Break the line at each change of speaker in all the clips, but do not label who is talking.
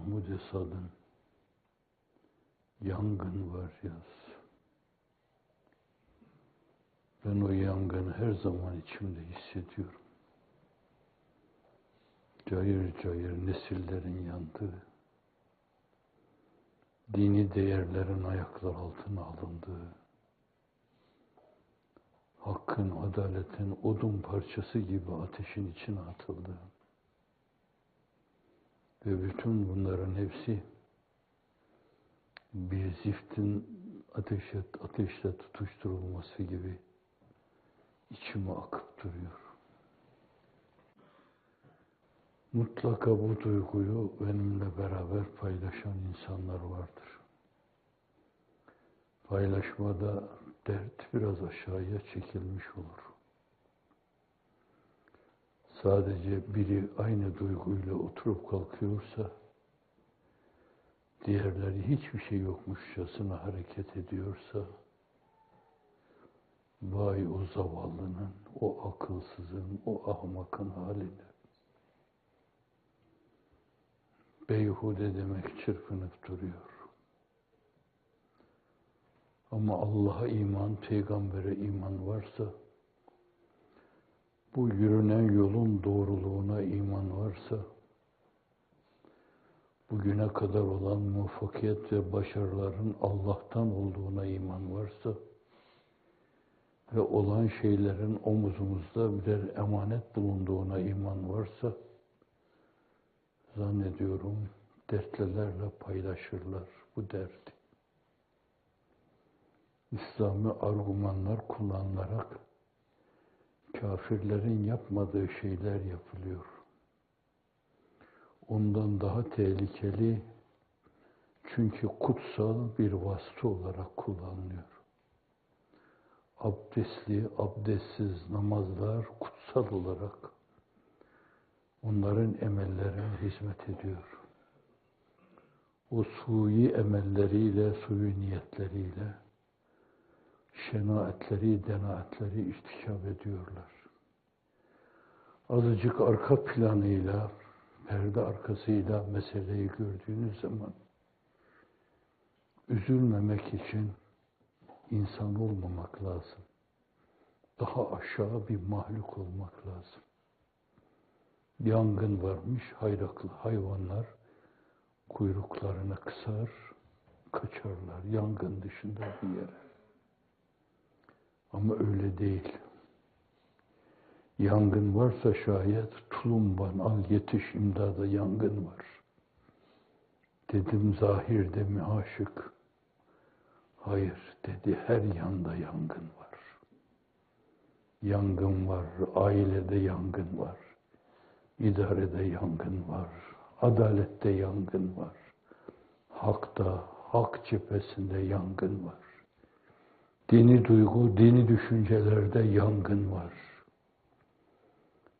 Mahmud Esad'ın Yangın var yaz. Ben o yangını her zaman içimde hissediyorum. Cayır cayır nesillerin yandığı, dini değerlerin ayaklar altına alındığı, hakkın, adaletin odun parçası gibi ateşin içine atıldığı ve bütün bunların hepsi bir ziftin ateşle tutuşturulması gibi içime akıp duruyor. Mutlaka bu duyguyu benimle beraber paylaşan insanlar vardır. Paylaşmada dert biraz aşağıya çekilmiş olur. Sadece biri aynı duyguyla oturup kalkıyorsa, diğerleri hiçbir şey yokmuşçasına hareket ediyorsa, vay o zavallının, o akılsızın, o ahmakın haline. Beyhude demek çırpınıp duruyor. Ama Allah'a iman, peygambere iman varsa, bu yürünen yolun doğruluğuna iman varsa, bugüne kadar olan muvaffakiyet ve başarıların Allah'tan olduğuna iman varsa ve olan şeylerin omuzumuzda birer emanet bulunduğuna iman varsa, zannediyorum dertlilerle paylaşırlar bu derdi. İslami argümanlar kullanılarak kafirlerin yapmadığı şeyler yapılıyor. Ondan daha tehlikeli, çünkü kutsal bir vasıta olarak kullanılıyor. Abdestli, abdestsiz namazlar kutsal olarak onların emellerine hizmet ediyor. O sui emelleriyle, sui niyetleriyle, şenaatleri, denaatleri irtikab ediyorlar. Azıcık arka planıyla, perde arkasıyla meseleyi gördüğünüz zaman üzülmemek için insan olmamak lazım. Daha aşağı bir mahluk olmak lazım. Yangın varmış, hayraklı hayvanlar kuyruklarını kısar, kaçarlar yangın dışında bir yere. Ama öyle değil. Yangın varsa şayet tulumban al yetiş imdada yangın var. Dedim zahirde mi aşık? Hayır dedi, her yanda yangın var. Yangın var, ailede yangın var. İdarede yangın var. Adalette yangın var. Hakta, hak cephesinde yangın var. Dini duygu, dini düşüncelerde yangın var.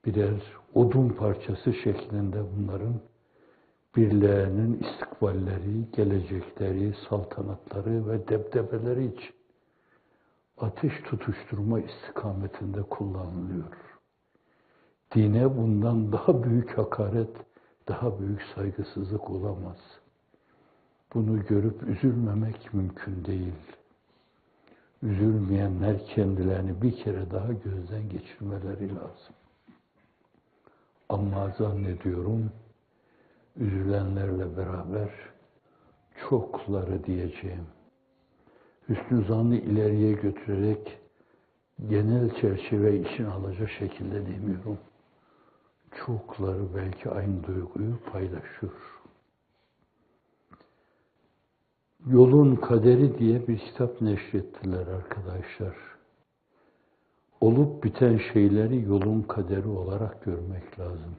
Birer odun parçası şeklinde bunların birilerinin istikballeri, gelecekleri, saltanatları ve debdebeleri için ateş tutuşturma istikametinde kullanılıyor. Dine bundan daha büyük hakaret, daha büyük saygısızlık olamaz. Bunu görüp üzülmemek mümkün değil. Üzülmeyenler kendilerini bir kere daha gözden geçirmeleri lazım. Ama zannediyorum üzülenlerle beraber çokları diyeceğim. Hüsnü zannı ileriye götürerek genel çerçeve içine alacak şekilde demiyorum. Çokları belki aynı duyguyu paylaşıyor. Yolun Kaderi diye bir kitap neşrettiler arkadaşlar. Olup biten şeyleri yolun kaderi olarak görmek lazım.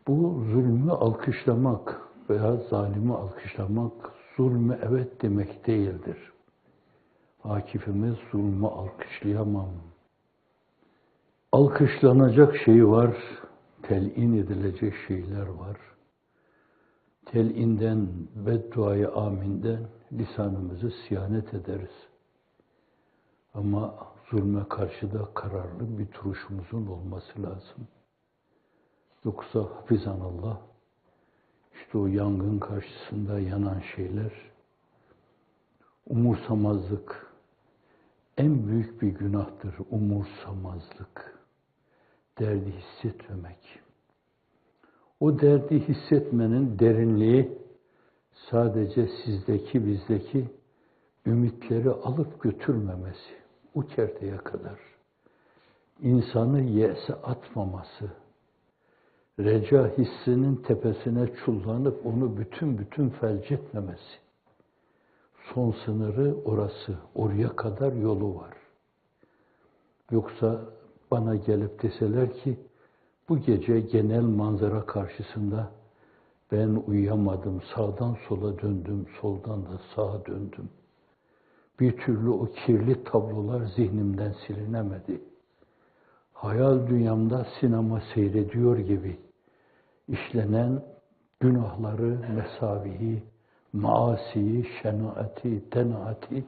Bu zulmü alkışlamak veya zalimi alkışlamak, zulmü evet demek değildir. Akifimiz zulmü alkışlayamam. Alkışlanacak şey var, telin edilecek şeyler var. Telinden, bedduayı aminden lisanımızı siyanet ederiz. Ama zulme karşı da kararlı bir duruşumuzun olması lazım. Yoksa hafizanallah, İşte o yangın karşısında yanan şeyler, umursamazlık en büyük bir günahtır. Umursamazlık, derdi hissetmemek. O derdi hissetmenin derinliği sadece sizdeki, bizdeki ümitleri alıp götürmemesi, o kerteye kadar. İnsanı yese atmaması, reca hissinin tepesine çullanıp onu bütün felç etmemesi. Son sınırı orası, oraya kadar yolu var. Yoksa bana gelip deseler ki, bu gece genel manzara karşısında ben uyuyamadım, sağdan sola döndüm, soldan da sağa döndüm. Bir türlü o kirli tablolar zihnimden silinemedi. Hayal dünyamda sinema seyrediyor gibi işlenen günahları, mesavihi, maasiyi, şenaati, tenaati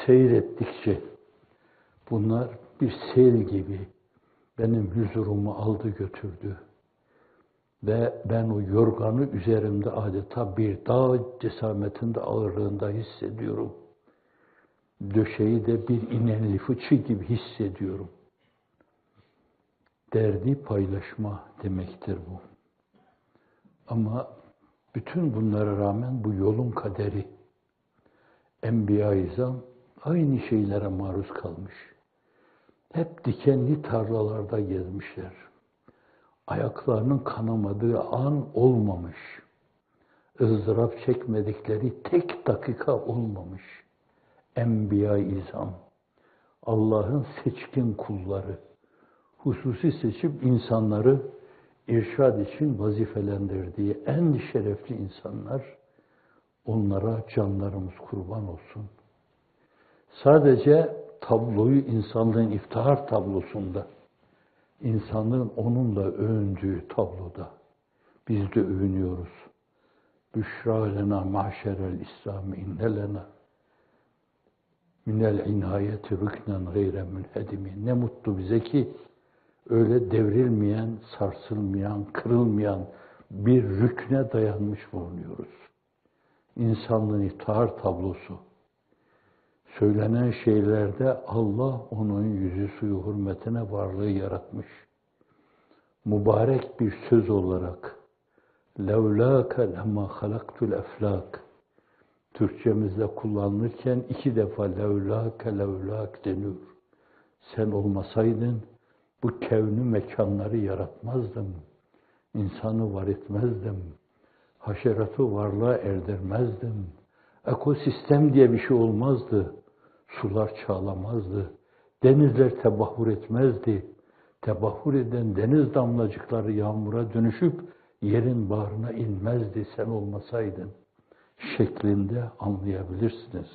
seyrettikçe bunlar bir sel gibi benim huzurumu aldı götürdü. Ve ben o yorganı üzerimde adeta bir dağ cesametinde ağırlığında hissediyorum. Döşeyi de bir inenli fıçı gibi hissediyorum. Derdi paylaşma demektir bu. Ama bütün bunlara rağmen bu yolun kaderi. Enbiya-i İzam aynı şeylere maruz kalmış. Hep dikenli tarlalarda gezmişler. Ayaklarının kanamadığı an olmamış. ızdırap çekmedikleri tek dakika olmamış. Enbiya-i İzam, Allah'ın seçkin kulları, hususi seçip insanları irşad için vazifelendirdiği en şerefli insanlar, onlara canlarımız kurban olsun. Sadece tabloyu insanlığın iftihar tablosunda, insanlığın onunla övündüğü tabloda biz de övünüyoruz. Büşra lena mahşerel İslam inne lena minel inayeti rüknen gayre münhedimi. Ne mutlu bize ki öyle devrilmeyen, sarsılmayan, kırılmayan bir rükne dayanmış bulunuyoruz. İnsanlığın iftihar tablosu. Söylenen şeylerde Allah onun yüzü suyu hürmetine varlığı yaratmış. Mübarek bir söz olarak levlâke lemâ halaktul eflâk Türkçemizde kullanılırken 2 defa levlâke levlâk deniyor. Sen olmasaydın bu kevnü mekanları yaratmazdım. İnsanı var etmezdim. Haşeratı varlığa erdirmezdim. Ekosistem diye bir şey olmazdı. Sular çağlamazdı. Denizler tebahhur etmezdi. Tebahhur eden deniz damlacıkları yağmura dönüşüp yerin bağrına inmezdi sen olmasaydın. Şeklinde anlayabilirsiniz.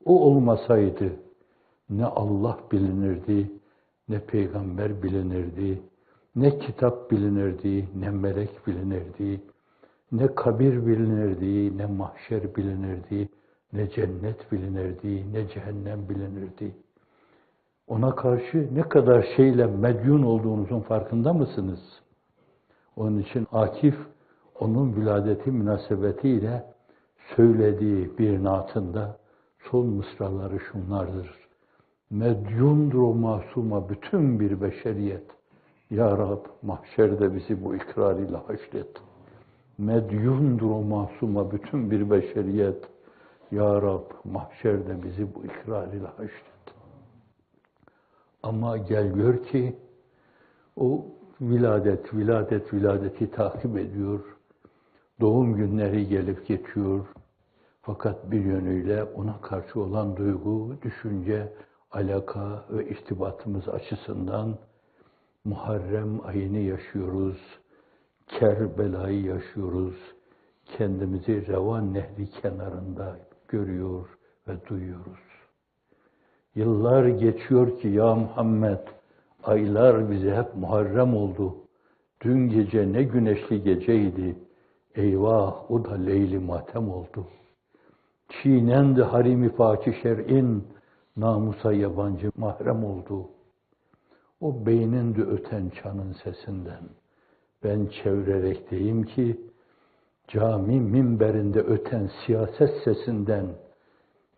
O olmasaydı ne Allah bilinirdi, ne peygamber bilinirdi, ne kitap bilinirdi, ne melek bilinirdi, ne kabir bilinirdi, ne mahşer bilinirdi, ne cennet bilinirdi, ne cehennem bilinirdi. Ona karşı ne kadar şeyle medyun olduğunuzun farkında mısınız? Onun için Akif, onun viladeti münasebetiyle söylediği bir naatında son mısraları şunlardır. Medyundur o masuma bütün bir beşeriyet. Ya Rab mahşerde bizi bu ikrarıyla haşret. Medyundur o masuma bütün bir beşeriyet. Ya Rab mahşerde bizi bu ikrarıyla haşret. Ama gel gör ki o viladeti takip ediyor. Doğum günleri gelip geçiyor. Fakat bir yönüyle ona karşı olan duygu, düşünce, alaka ve irtibatımız açısından Muharrem ayını yaşıyoruz. Kerbela'yı yaşıyoruz. Kendimizi Revan Nehri kenarında görüyor ve duyuyoruz. Yıllar geçiyor ki ya Muhammed, aylar bize hep Muharrem oldu. Dün gece ne güneşli geceydi. Eyvah o da leyli matem oldu. Çiğnendi harimi paki şer'in, namusa yabancı mahrem oldu. O beyninde öten çanın sesinden ben çevirerek diyeyim ki, cami minberinde öten siyaset sesinden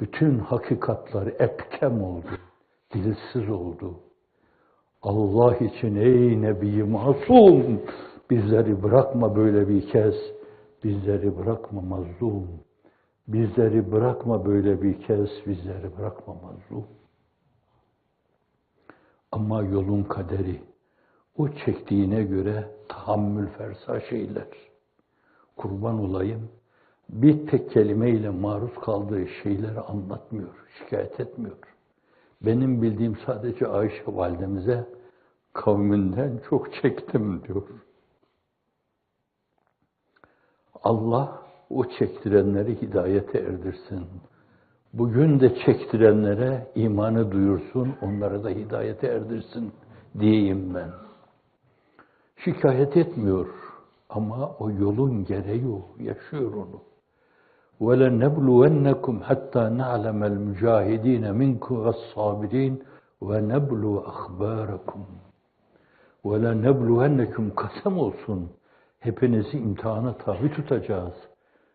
bütün hakikatler epkem oldu, dilsiz oldu. Allah için ey Nebi masum, bizleri bırakma böyle bir kez, bizleri bırakma mazlum, bizleri bırakma böyle bir kez, bizleri bırakma mazlum. Ama yolun kaderi, o çektiğine göre tahammül fersa şeyler. Kurban olayım, bir tek kelimeyle maruz kaldığı şeyleri anlatmıyor, şikayet etmiyor. Benim bildiğim sadece Ayşe validemize kavminden çok çektim diyor. Allah o çektirenleri hidayete erdirsin. Bugün de çektirenlere imanı duyursun, onları da hidayete erdirsin diyeyim ben. Şikayet etmiyor ama o yolun gereği o, yaşıyor onu. وَلَنَبْلُوَنَّكُمْ حَتَّى نَعْلَمَ الْمُجَاهِد۪ينَ مِنْكُمْ وَالصَّابِر۪ينَ وَنَبْلُوَ أَخْبَارَكُمْ وَلَنَبْلُوَنَّكُمْ kasem olsun. Hepinizi imtihana tabi tutacağız.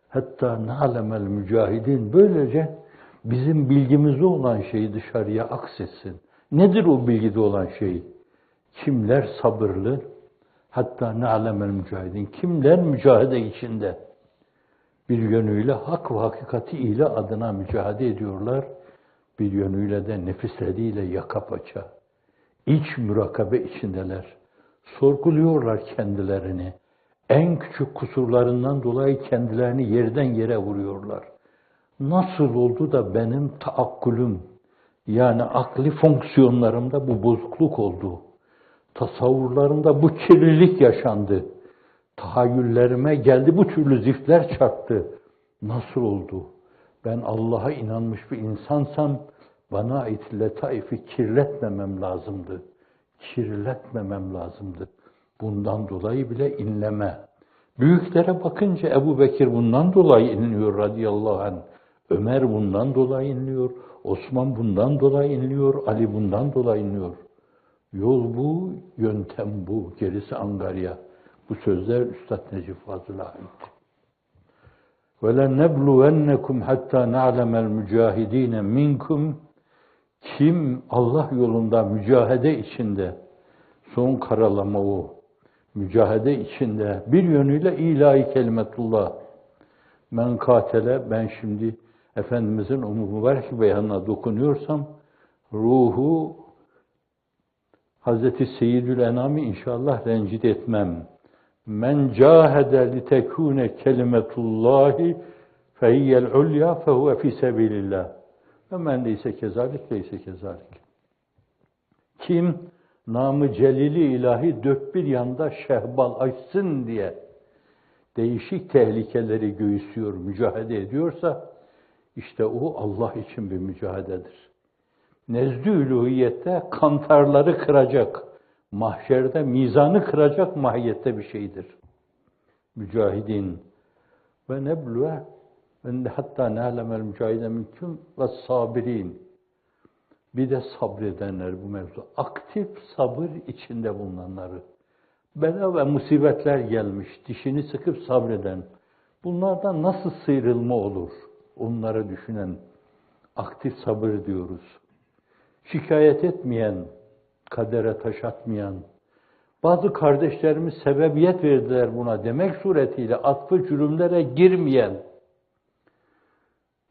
Hatta na'lemel mücahidin. Böylece bizim bilgimizde olan şeyi dışarıya aksetsin. Nedir o bilgide olan şey? Kimler sabırlı? Hatta na'lemel mücahidin. Kimler mücadele içinde? Bir yönüyle hak ve hakikati ile adına mücadele ediyorlar. Bir yönüyle de nefisleriyle yaka paça. İç mürakabe içindeler. Sorguluyorlar kendilerini. En küçük kusurlarından dolayı kendilerini yerden yere vuruyorlar. Nasıl oldu da benim taakkulüm, yani akli fonksiyonlarımda bu bozukluk oldu? Tasavvurlarımda bu kirlilik yaşandı. Tahayyüllerime geldi, bu türlü ziftler çarptı. Nasıl oldu? Ben Allah'a inanmış bir insansam, bana ait letaifi kirletmemem lazımdı. Kirletmemem lazımdı. Bundan dolayı bile inleme. Büyüklere bakınca Ebu Bekir bundan dolayı inliyor radıyallahu anh. Ömer bundan dolayı inliyor. Osman bundan dolayı inliyor. Ali bundan dolayı inliyor. Yol bu, yöntem bu. Gerisi angarya. Bu sözler Üstad Necip Fazıl'a ait. وَلَنَّبْلُوَنَّكُمْ حَتَّى نَعْلَمَ الْمُجَاهِد۪ينَ مِنْكُمْ Kim Allah yolunda mücahede içinde, son karalama o, mücahede içinde, bir yönüyle ilahi kelimetullah, men katele, ben şimdi Efendimizin o mübarek beyanına dokunuyorsam, ruhu Hazreti Seyyidül Enam'ı inşallah rencide etmem. Men cahede li tekune kelimetullahi fehiyyel ulya fehuve fi sebilillah. Ve men deyse kezalik, deyse kezalik. Kim namı celili ilahi dört bir yanda şehbal açsın diye değişik tehlikeleri göğüslüyor, mücadele ediyorsa, işte o Allah için bir mücadeledir. Nezd-i uluhiyette kantarları kıracak, mahşerde mizanı kıracak mahiyette bir şeydir. Mücahidin ve nebluve ve hatta na'lemel mücahide minkum ve sabirin. Bir de sabredenler bu mevzu. Aktif sabır içinde bulunanları. Bela ve musibetler gelmiş, dişini sıkıp sabreden. Bunlardan nasıl sıyrılma olur? Onları düşünen, aktif sabır diyoruz. Şikayet etmeyen, kadere taş atmayan, bazı kardeşlerimiz sebebiyet verdiler buna demek suretiyle atfı cürümlere girmeyen,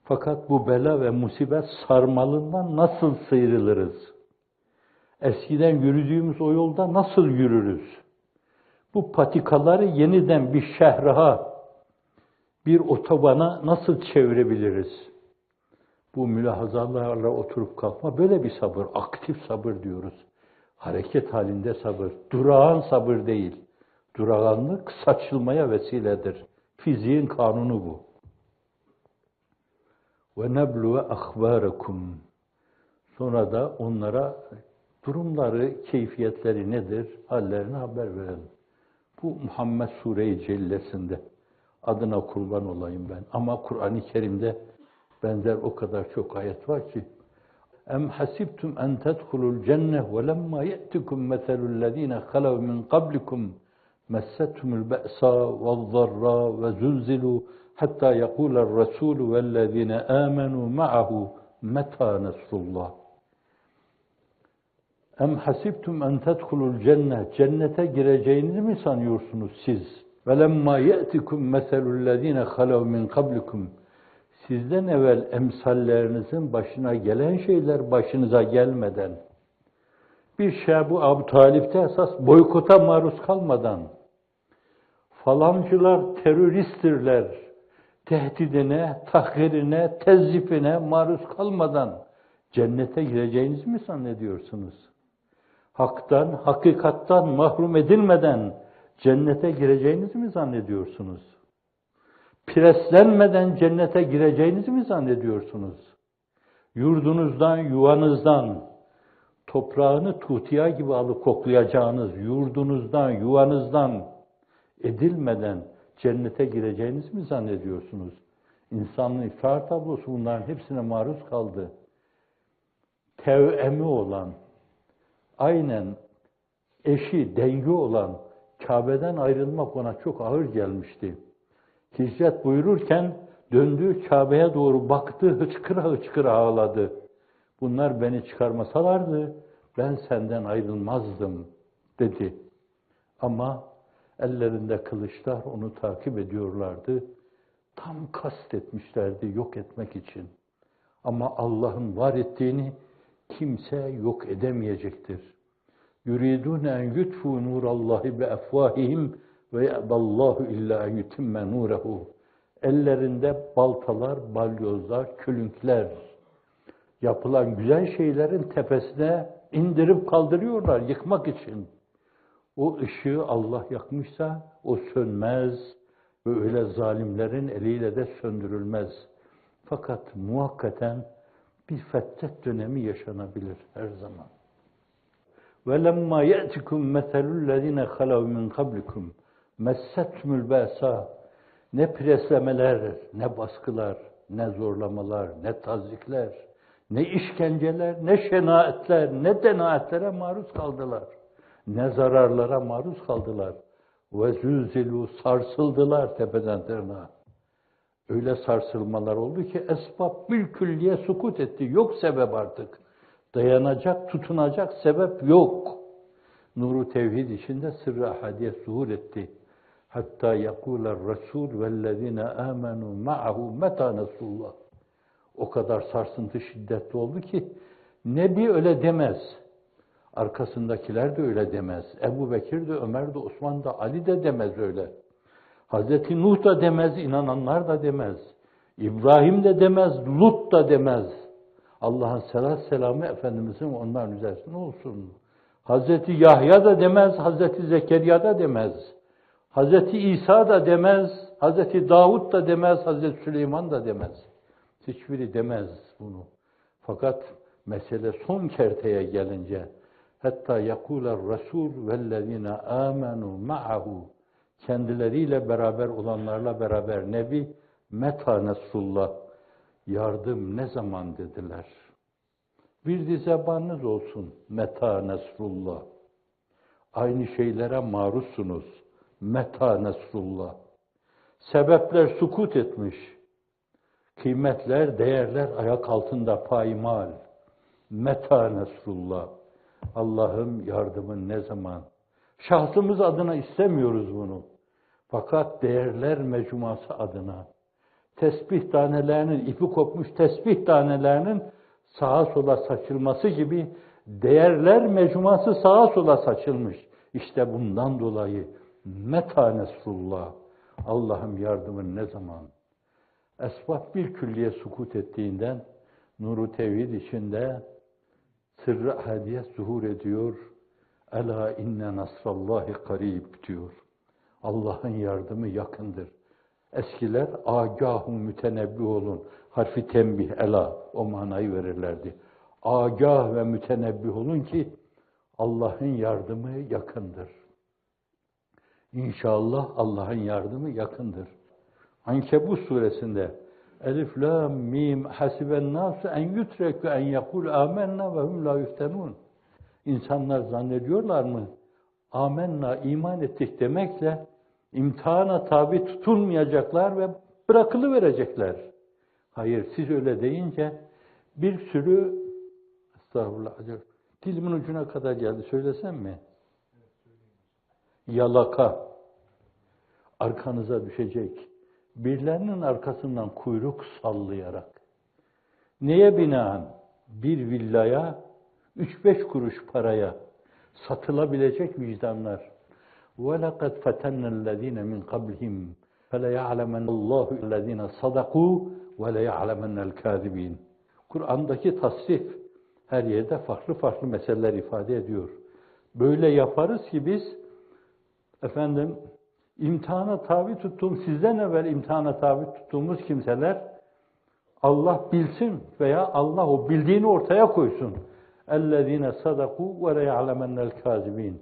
fakat bu bela ve musibet sarmalından nasıl sıyrılırız? Eskiden yürüdüğümüz o yolda nasıl yürürüz? Bu patikaları yeniden bir şehraha, bir otobana nasıl çevirebiliriz? Bu mülahazalarla oturup kalkma, böyle bir sabır, aktif sabır diyoruz. Hareket halinde sabır, durağan sabır değil. Durağanlık saçılmaya vesiledir. Fiziğin kanunu bu. وَنَبْلُوَ أَخْبَارَكُمْ Sonra da onlara durumları, keyfiyetleri nedir, hallerini haber verelim. Bu Muhammed Sure-i Cellesi'nde, adına kurban olayım ben. Ama Kur'an-ı Kerim'de benzer o kadar çok ayet var ki, اَمْ حَسِبْتُمْ اَنْ تَدْخُلُوا الْجَنَّةِ وَلَمَّا يَأْتِكُمْ مَثَلُ الَّذ۪ينَ خَلَوْا مِنْ قَبْلِكُمْ messetumul be'sa ve'z-zarra ve zulzilu hatta yekula'r rasul ve'llezine amenu ma'ahu meta nasrullah. Em hasibtum en tedhulul cennet. Cennete gireceğinizi mi sanıyorsunuz siz? Velemma ye'tikum meselullezine halav min kablikum. Sizden evvel emsallerinizin başına gelen şeyler başınıza gelmeden, bir şey bu Abu Talip'te esas boykota maruz kalmadan, falancılar teröristtirler, tehdidine, tahkirine, tezyifine maruz kalmadan cennete gireceğinizi mi zannediyorsunuz? Haktan, hakikattan mahrum edilmeden cennete gireceğinizi mi zannediyorsunuz? Preslenmeden cennete gireceğinizi mi zannediyorsunuz? Yurdunuzdan, yuvanızdan, toprağını tutiya gibi alıp koklayacağınız yurdunuzdan, yuvanızdan edilmeden cennete gireceğinizi mi zannediyorsunuz? İnsanın iftihar tablosu bunların hepsine maruz kaldı. Tevemi olan, aynen eşi, dengi olan Kabe'den ayrılmak ona çok ağır gelmişti. Hicret buyururken döndü Kabe'ye doğru baktı, hıçkıra hıçkıra ağladı. Bunlar beni çıkarmasalardı ben senden ayrılmazdım dedi. Ama ellerinde kılıçlar onu takip ediyorlardı. Tam kastetmişlerdi yok etmek için. Ama Allah'ın var ettiğini kimse yok edemeyecektir. Yuridun en yutfu nurallahi bi afwahihim ve ya'ballahu illa en yutimme nurehu. Ellerinde baltalar, balyozlar, külünkler. Yapılan güzel şeylerin tepesine indirip kaldırıyorlar yıkmak için. O ışığı Allah yakmışsa o sönmez ve öyle zalimlerin eliyle de söndürülmez. Fakat muhakkaten bir fetret dönemi yaşanabilir her zaman. وَلَمَّا يَأْتِكُمْ مَثَلُ الَّذِينَ خَلَوْا مِنْ قَبْلِكُمْ مَسَّتْمُ الْبَاسَى. Ne preslemeler, ne baskılar, ne zorlamalar, ne tazikler, ne işkenceler, ne şenaetler, ne denaatlere maruz kaldılar. Ne zararlara maruz kaldılar. وَزُلْزِلُوا sarsıldılar tepeden tırnağa. Öyle sarsılmalar oldu ki esbab bilkülliye sukut etti. Yok sebep artık. Dayanacak, tutunacak sebep yok. Nuru tevhid içinde sırrı ahadiyet zuhur etti. Hatta yakular Resul vellezine amenu ma'ahu meta nasrullah. O kadar sarsıntı şiddetli oldu ki Nebi öyle demez. Arkasındakiler de öyle demez. Ebu Bekir de, Ömer de, Osman da, Ali de demez öyle. Hazreti Nuh da demez, inananlar da demez. İbrahim de demez, Lut da demez. Allah'ın selamı Efendimizin onların üzerine olsun. Hazreti Yahya da demez, Hazreti Zekeriya da demez. Hazreti İsa da demez, Hazreti Davud da demez, Hazreti Süleyman da demez. Hiçbiri demez bunu. Fakat mesele son kerteye gelince hatta yakular Resul vellezine amenu ma'ahu, kendileriyle beraber olanlarla beraber Nebi meta nasrullah, yardım ne zaman dediler. Bir de zebanınız olsun meta nasrullah. Aynı şeylere maruzsunuz. Meta nasrullah. Sebepler sukut etmiş. Kıymetler, değerler ayak altında paymal. Meta nasrullah. Allah'ım yardımın ne zaman? Şahsımız adına istemiyoruz bunu. Fakat değerler mecmuası adına, tesbih tanelerinin, ipi kopmuş tesbih tanelerinin sağa sola saçılması gibi değerler mecmuası sağa sola saçılmış. İşte bundan dolayı meta nasrullah. Allah'ım yardımın ne zaman? Esbab bir külliye sukut ettiğinden nuru tevhid içinde sırrı ahadiyet zuhur ediyor. Ela inne nasrallahi karib diyor. Allah'ın yardımı yakındır. Eskiler agahun mütenebbih olun. Harfi tembih, ela o manayı verirlerdi. Agah ve mütenebbih olun ki Allah'ın yardımı yakındır. İnşallah Allah'ın yardımı yakındır. Ankebut suresinde Elif, Lam, Mim, hasiben nasu en yutreku en yekul amenna ve hum la yuftenun. İnsanlar zannediyorlar mı? amenna, iman ettik demekle imtihana tabi tutulmayacaklar ve bırakılıverecekler. Hayır, siz öyle deyince bir sürü, estağfurullah, dilimin ucuna kadar geldi, söylesem mi? Yalaka, arkanıza düşecek, birilerinin arkasından kuyruk sallayarak. Neye binaen? Bir villaya, 3-5 kuruş paraya satılabilecek vicdanlar. وَلَقَدْ فَتَنَّ الَّذ۪ينَ مِنْ قَبْلِهِمْ فَلَيَعْلَمَنَّ اللّٰهُ الَّذ۪ينَ صَدَقُوا وَلَيَعْلَمَنَّ الْكَاذِب۪ينَ. Kur'an'daki tasrif her yerde farklı farklı meseleler ifade ediyor. Böyle yaparız ki biz, imtihana tabi tuttuğum, sizden evvel imtihana tabi tuttuğumuz kimseler, Allah bilsin veya Allah o bildiğini ortaya koysun. اَلَّذ۪ينَ صَدَقُوا وَلَيَعْلَمَنَّ الْكَاذِب۪ينَ.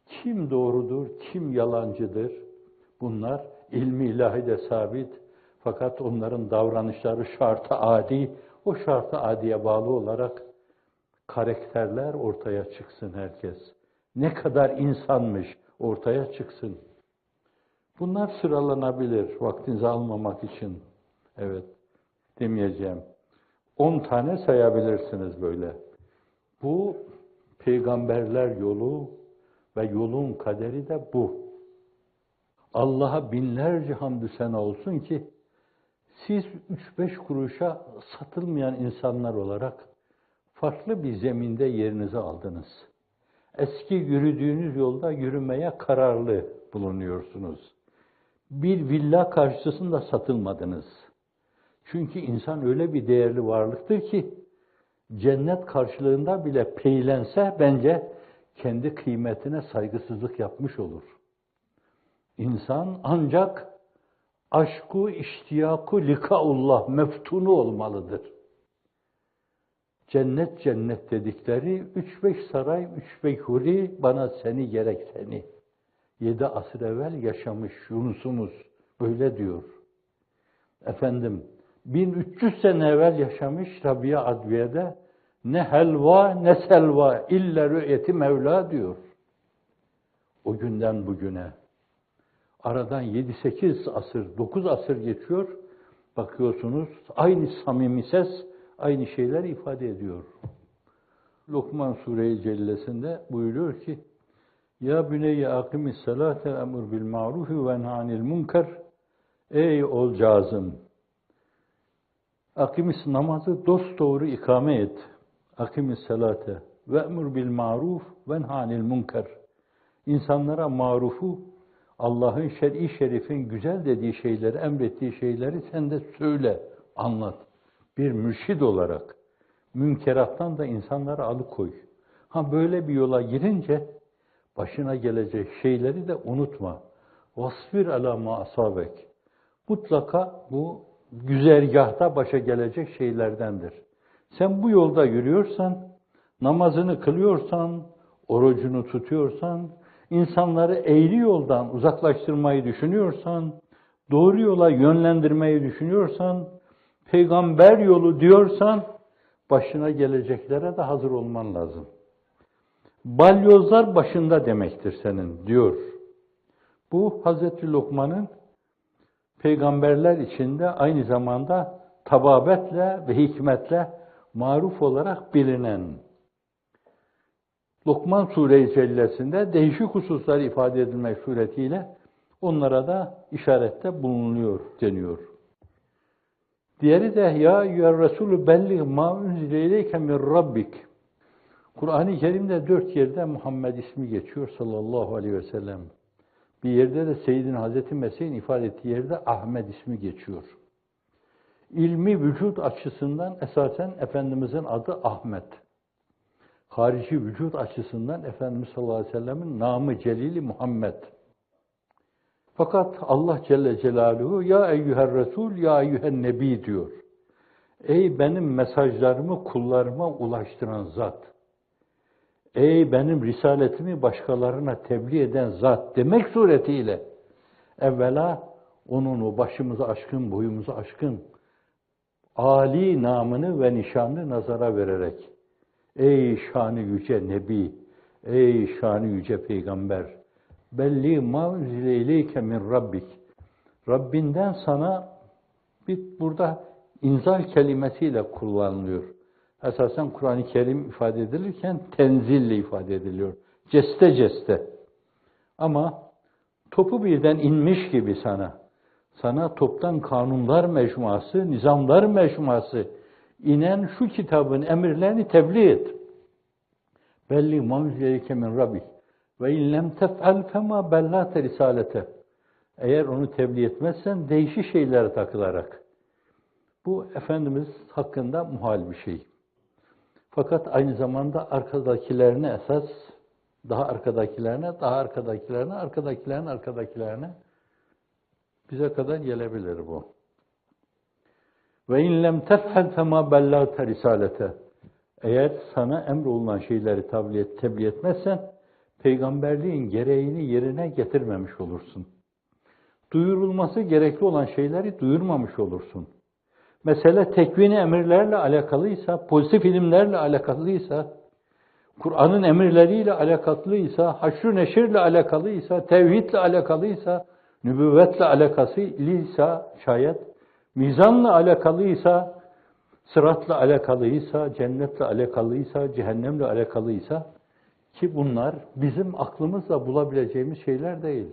Kim doğrudur, kim yalancıdır? Bunlar ilmi ilahide sabit. Fakat onların davranışları şart-ı adi. O şart-ı adiye bağlı olarak karakterler ortaya çıksın herkes. Ne kadar insanmış ortaya çıksın. Bunlar sıralanabilir vaktinizi almamak için. Evet, demeyeceğim. 10 tane sayabilirsiniz böyle. Bu peygamberler yolu ve yolun kaderi de bu. Allah'a binlerce hamdü sena olsun ki siz 3-5 kuruşa satılmayan insanlar olarak farklı bir zeminde yerinizi aldınız. Eski yürüdüğünüz yolda yürümeye kararlı bulunuyorsunuz. Bir villa karşısında satılmadınız. Çünkü insan öyle bir değerli varlıktır ki cennet karşılığında bile peylense bence kendi kıymetine saygısızlık yapmış olur. İnsan ancak aşku, iştiyaku, likaullah meftunu olmalıdır. Cennet cennet dedikleri 3-5 saray, 3-5 huri, bana seni gerek seni. 7 asır evvel yaşamış Yunus'umuz böyle diyor. 1300 sene evvel yaşamış Rabia Adviye'de ne helva ne selva illa rü'yeti Mevla diyor. O günden bugüne. Aradan 7-8 asır, 9 asır geçiyor. Bakıyorsunuz aynı samimi ses, aynı şeyler ifade ediyor. Lokman Sure-i Cellesi'nde buyuruyor ki Ya büneyye akimis salate emur bil ma'rufi ve nehanil münker. Ey oğulcağızım, akimis namazı dosdoğru ikame et. Akimis salate ve emur bil ma'ruf ve nehanil münker. İnsanlara marufu, Allah'ın şer'i şerifin güzel dediği şeyleri, emrettiği şeyleri sen de söyle, anlat. Bir mürşid olarak münkerattan da insanları alıkoy. Böyle bir yola girince başına gelecek şeyleri de unutma. Vasfir ala ma asabek. Mutlaka bu güzergahta başa gelecek şeylerdendir. Sen bu yolda yürüyorsan, namazını kılıyorsan, orucunu tutuyorsan, insanları eğri yoldan uzaklaştırmayı düşünüyorsan, doğru yola yönlendirmeyi düşünüyorsan, peygamber yolu diyorsan, başına geleceklere de hazır olman lazım. Balyozlar başında demektir senin diyor. Bu Hazreti Lokman'ın peygamberler içinde aynı zamanda tababetle ve hikmetle maruf olarak bilinen. Lokman Sure-i Cellesi'nde değişik hususlar ifade edilmek suretiyle onlara da işarette bulunuyor deniyor. Diğeri de ya Resulü belli ma unzile ileyke min rabbik. Kur'an-ı Kerim'de 4 yerde Muhammed ismi geçiyor sallallahu aleyhi ve sellem. Bir yerde de Seyyidina Hazreti Mesih'in ifade ettiği yerde Ahmed ismi geçiyor. İlmi vücut açısından esasen Efendimizin adı Ahmet. Harici vücut açısından Efendimiz sallallahu aleyhi ve sellemin namı celili Muhammed. Fakat Allah Celle Celaluhu ya eyyüher Resul ya eyyühen Nebi diyor. Ey benim mesajlarımı kullarıma ulaştıran zat. Ey benim risaletimi başkalarına tebliğ eden zat demek suretiyle evvela onun o başımızı aşkın, boyumuzu aşkın âli namını ve nişanını nazara vererek ey şanı yüce Nebi, Ey şanı yüce peygamber! Belli ma unzile ileyke min rabbik. Rabbinden sana burada inzal kelimesiyle kullanılıyor. Esasen Kur'an-ı Kerim ifade edilirken tenzille ifade ediliyor. Ceste ceste. Ama topu birden inmiş gibi sana toptan kanunlar mecmuası, nizamlar mecmuası inen şu kitabın emirlerini tebliğ et. Belli manzileke min rabbik ve in lem tef'al fema bellate risalete. Eğer onu tebliğ etmezsen değişik şeylere takılarak. Bu Efendimiz hakkında muhal bir şey. Fakat aynı zamanda arkadakilerine esas, daha arkadakilerine bize kadar gelebilir bu. Ve in lem tef'al fema bellate risalete. Eğer sana emrolunan şeyleri tebliğ etmezsen, peygamberliğin gereğini yerine getirmemiş olursun. Duyurulması gerekli olan şeyleri duyurmamış olursun. Mesele tekvini emirlerle alakalıysa, pozitif ilimlerle alakalıysa, Kur'an'ın emirleriyle alakalıysa, haşr-ı neşirle alakalıysa, tevhidle alakalıysa, nübüvvetle alakalıysa şayet, mizanla alakalıysa, sıratla alakalıysa, cennetle alakalıysa, cehennemle alakalıysa ki bunlar bizim aklımızla bulabileceğimiz şeyler değil.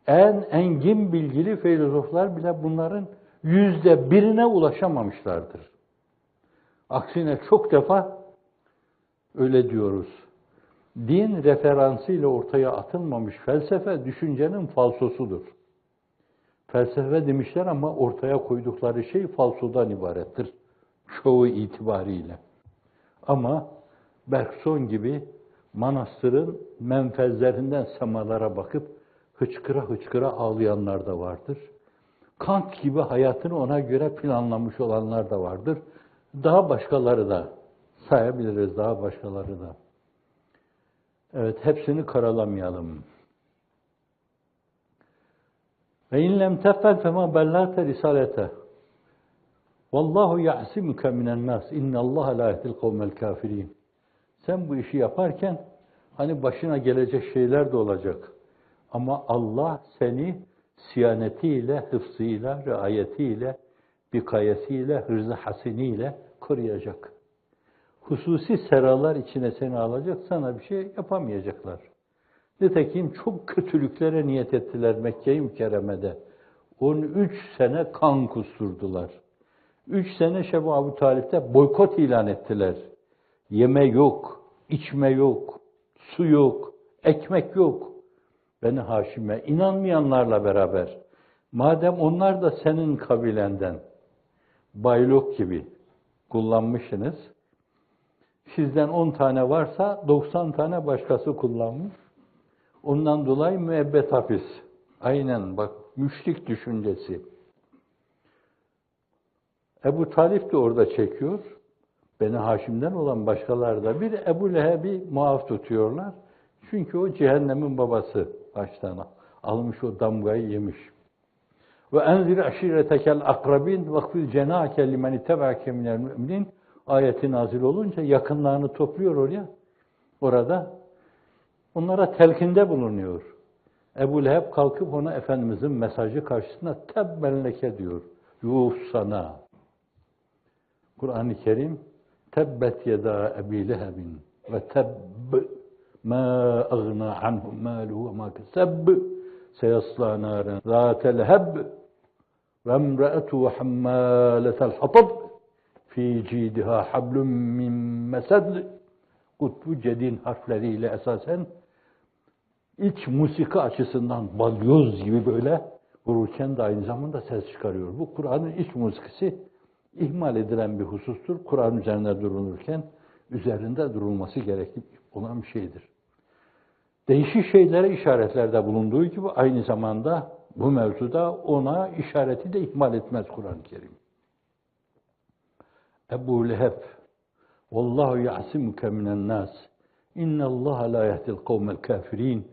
En engin bilgili filozoflar bile bunların %1'ine ulaşamamışlardır. Aksine çok defa öyle diyoruz. Din referansıyla ortaya atılmamış felsefe düşüncenin falsosudur. Felsefe demişler ama ortaya koydukları şey falsodan ibarettir. Çoğu itibariyle. Ama Bergson gibi manastırın menfezlerinden semalara bakıp hıçkıra hıçkıra ağlayanlar da vardır. Kant gibi hayatını ona göre planlamış olanlar da vardır. Daha başkaları da sayabiliriz, daha başkaları da. Evet, hepsini karalamayalım. Ve in lem tef'al fema bellate risalete. Vallahu ya'simuke minen nas. İnnallaha la yehdil kavmel kafirin. Sen bu işi yaparken hani başına gelecek şeyler de olacak. Ama Allah seni siyanetiyle, hıfzıyla, riayetiyle, bikayesiyle, hırzı hasiniyle koruyacak. Hususi seralar içine seni alacak, sana bir şey yapamayacaklar. Nitekim çok kötülüklere niyet ettiler Mekke-i Mükerreme'de. 13 sene kan kusturdular. 3 sene Şebu Abu Talip'te boykot ilan ettiler. Yeme yok, içme yok, su yok, ekmek yok. Beni Haşim'e inanmayanlarla beraber, madem onlar da senin kabilenden, baylok gibi kullanmışsınız, sizden 10 tane varsa 90 tane başkası kullanmış. Ondan dolayı müebbet hapis. Aynen bak, müşrik düşüncesi. Ebu Talip de orada çekiyor. Beni Haşim'den olan başkaları da bir Ebu Leheb'i muaf tutuyorlar. Çünkü o cehennemin babası baştan almış, o damgayı yemiş. Ve enzir aşiretekel akrabin vakfil cenâke limen ittebe'ake minel müminin ayeti nazil olunca yakınlarını topluyor oraya. Orada onlara telkinde bulunuyor. Ebu Leheb kalkıp ona Efendimizin mesajı karşısında tebben leke diyor. Yuh sana. Kur'an-ı Kerim tebbet yeda Ebi Lehebin ve tebb ma agna anhu maluhu ve ma keseb seyasla naren zâte leheb ve emre'etu hammâletel hatab fi cidiha hablum min mesed. Kutbu cedin harfleriyle esasen iç musika açısından balyoz gibi böyle vururken de aynı zamanda ses çıkarıyor. Bu Kur'an'ın iç musikisi ihmal edilen bir husustur. Kur'an üzerinde durulurken üzerinde durulması gerekli olan bir şeydir. Değişik şeylere işaretlerde bulunduğu gibi aynı zamanda bu mevzuda ona işareti de ihmal etmez Kur'an-ı Kerim. Ebu Leheb Vallahu ya'simuke minen nas. İnnallaha la yehdil kavmel kafirin.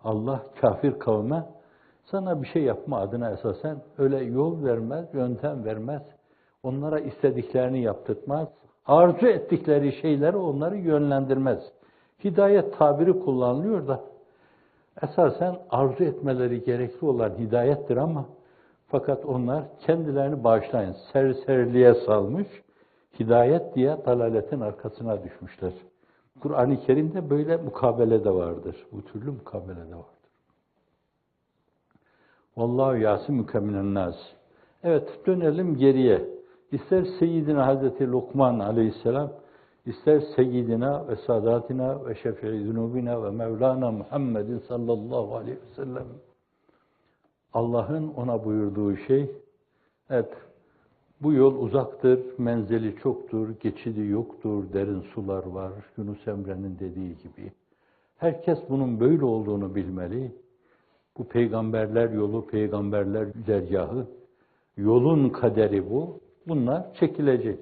Allah kafir kavme sana bir şey yapma adına esasen öyle yol vermez, yöntem vermez. Onlara istediklerini yaptırtmaz. Arzu ettikleri şeyleri onları yönlendirmez. Hidayet tabiri kullanılıyor da esasen arzu etmeleri gerekli olan hidayettir ama fakat onlar kendilerini bağışlayın, serseriliğe salmış, hidayet diye dalaletin arkasına düşmüşler. Kur'an-ı Kerim'de böyle mukabele de vardır. Bu türlü mukabele de vardır. Vallahu yâsimüke minennâs. Evet, dönelim geriye. İster Seyyidina Hazreti Lokman aleyhisselam, ister Seyyidina ve Sadatina ve Şefii Zunubina ve Mevlana Muhammedin sallallahu aleyhi ve sellem. Allah'ın ona buyurduğu şey, evet, bu yol uzaktır, menzili çoktur, geçidi yoktur, derin sular var, Yunus Emre'nin dediği gibi. Herkes bunun böyle olduğunu bilmeli. Bu peygamberler yolu, peygamberler dergahı, yolun kaderi bu. Bunlar çekilecek.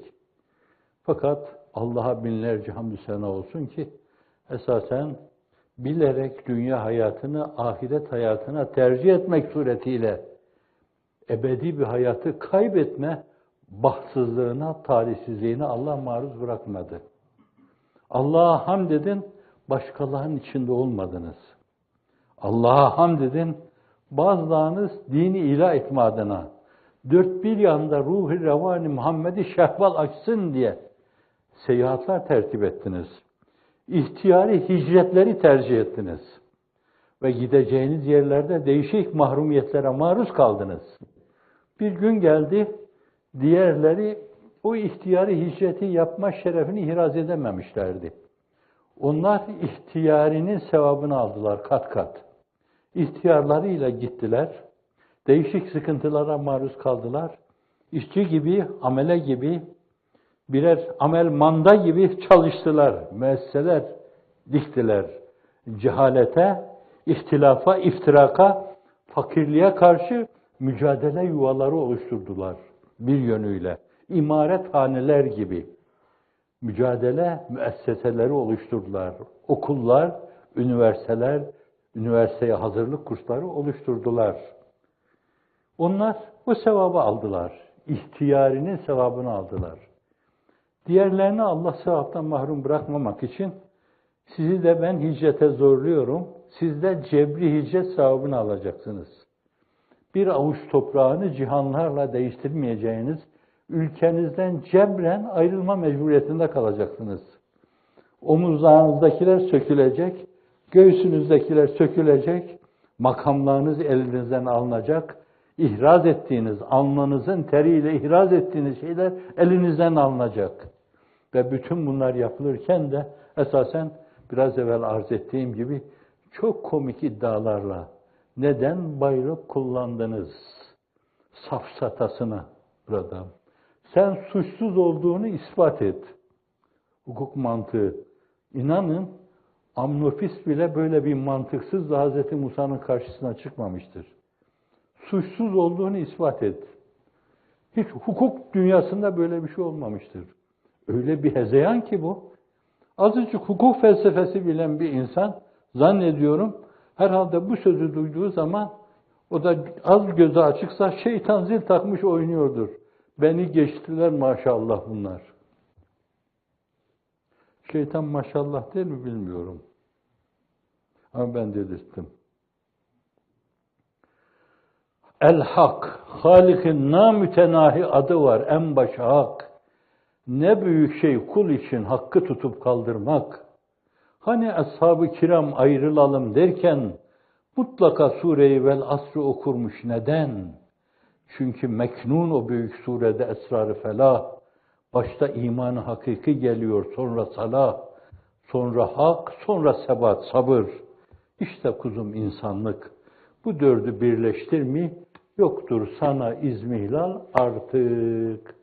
Fakat Allah'a binlerce hamdü sena olsun ki esasen bilerek dünya hayatını ahiret hayatına tercih etmek suretiyle ebedi bir hayatı kaybetme bahtsızlığına, talihsizliğine Allah maruz bırakmadı. Allah'a hamd edin, başkalarının içinde olmadınız. Allah'a hamd edin, bazılarınız dini ilah etme adına, dört bir yanda ruh-i revani Muhammed'i şehval açsın diye seyahatler tertip ettiniz. İhtiyari hicretleri tercih ettiniz. Ve gideceğiniz yerlerde değişik mahrumiyetlere maruz kaldınız. Bir gün geldi, diğerleri o ihtiyari hicreti yapma şerefini ihraz edememişlerdi. Onlar ihtiyarinin sevabını aldılar kat kat. İhtiyarlarıyla gittiler, değişik sıkıntılara maruz kaldılar. İşçi gibi, amele gibi, birer amel manda gibi çalıştılar, müesseseler diktiler. Cehalete, ihtilafa, iftiraka, fakirliğe karşı mücadele yuvaları oluşturdular bir yönüyle. İmarethaneler gibi mücadele müesseseleri oluşturdular. Okullar, üniversiteler, üniversiteye hazırlık kursları oluşturdular. Onlar o sevabı aldılar. İhtiyarinin sevabını aldılar. Diğerlerini Allah sevaptan mahrum bırakmamak için sizi de ben hicrete zorluyorum. Siz de cebri hicret sevabını alacaksınız. Bir avuç toprağını cihanlarla değiştirmeyeceğiniz, ülkenizden cebren ayrılma mecburiyetinde kalacaksınız. Omuzlarınızdakiler sökülecek, göğsünüzdekiler sökülecek, makamlarınız elinizden alınacak, ihraz ettiğiniz, alnınızın teriyle ihraz ettiğiniz şeyler elinizden alınacak. Ve bütün bunlar yapılırken de esasen biraz evvel arz ettiğim gibi çok komik iddialarla neden bayrak kullandınız safsatasına burada. Sen suçsuz olduğunu ispat et. Hukuk mantığı. İnanın Amnofis bile böyle bir mantıksız da Hz. Musa'nın karşısına çıkmamıştır. Suçsuz olduğunu ispat et. Hiç hukuk dünyasında böyle bir şey olmamıştır. Öyle bir hezeyan ki bu. Azıcık hukuk felsefesi bilen bir insan zannediyorum herhalde bu sözü duyduğu zaman o da az gözü açıksa şeytan zil takmış oynuyordur. Beni geçtiler maşallah bunlar. Şeytan maşallah değil mi bilmiyorum. Ama ben dedirttim. El-Hak, Halik'in namütenahi adı var, en başı hak. Ne büyük şey kul için hakkı tutup kaldırmak. Hani ashab-ı kiram ayrılalım derken mutlaka sureyi vel asrı okurmuş. Neden? Çünkü meknun o büyük surede esrar-ı felah. Başta iman-ı hakiki geliyor, sonra salah, sonra hak, sonra sebat, sabır. İşte kuzum insanlık. Bu dördü birleştir mi yoktur sana izmihlal artık.